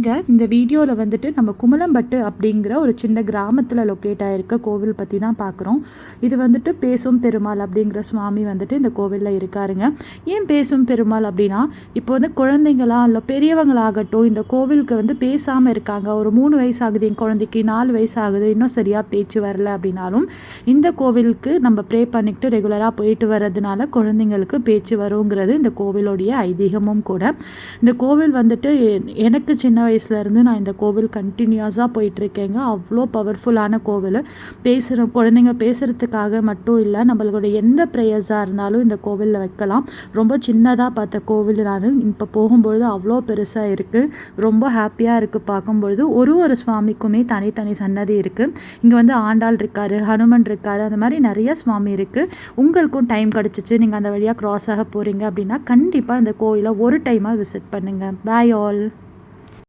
இங்கே இந்த வீடியோவில் வந்துட்டு நம்ம குமலம்பட்டு அப்படிங்கிற ஒரு சின்ன கிராமத்தில் லொக்கேட் ஆகிருக்க கோவில் பற்றி தான் பார்க்குறோம். இது வந்துட்டு பேசும் பெருமாள் அப்படிங்கிற சுவாமி வந்துட்டு இந்த கோவிலில் இருக்காருங்க. ஏன் பேசும் பெருமாள் அப்படின்னா, இப்போ வந்து குழந்தைங்களா இல்லை பெரியவங்களாகட்டும் இந்த கோவிலுக்கு வந்து பேசாமல் இருக்காங்க. ஒரு 3 வயசு ஆகுது, என் குழந்தைக்கு 4 வயசு ஆகுது, இன்னும் சரியாக பேச்சு வரல அப்படின்னாலும் இந்த கோவிலுக்கு நம்ம ப்ரே பண்ணிக்கிட்டு ரெகுலராக போயிட்டு வர்றதுனால குழந்தைங்களுக்கு பேச்சு வருங்கிறது இந்த கோவிலோடைய ஐதீகமும் கூட. இந்த கோவில் வந்துட்டு எனக்கு சின்ன வயசுலேருந்து நான் இந்த கோவில் கண்டினியூஸாக போயிட்டுருக்கேங்க. அவ்வளோ பவர்ஃபுல்லான கோவில். குழந்தைங்க பேசுகிறதுக்காக மட்டும் இல்லை, நம்மளுடைய எந்த ப்ரேயர்ஸாக இருந்தாலும் இந்த கோவிலில் வைக்கலாம். ரொம்ப சின்னதாக பார்த்த கோவில் நான் இப்போ போகும்பொழுது அவ்வளோ பெருசாக இருக்குது. ரொம்ப ஹாப்பியாக இருக்குது பார்க்கும்பொழுது. ஒரு சுவாமிக்குமே தனித்தனி சன்னதி இருக்குது. இங்கே வந்து ஆண்டாள் இருக்கார், ஹனுமன் இருக்கார், அந்த மாதிரி நிறைய சுவாமி இருக்குது. உங்களுக்கும் டைம் கிடச்சிச்சு, நீங்கள் அந்த வழியாக க்ராஸ் ஆக போகிறீங்க அப்படின்னா கண்டிப்பாக இந்த கோயிலை ஒரு டைமாக விசிட் பண்ணுங்கள். Bye all.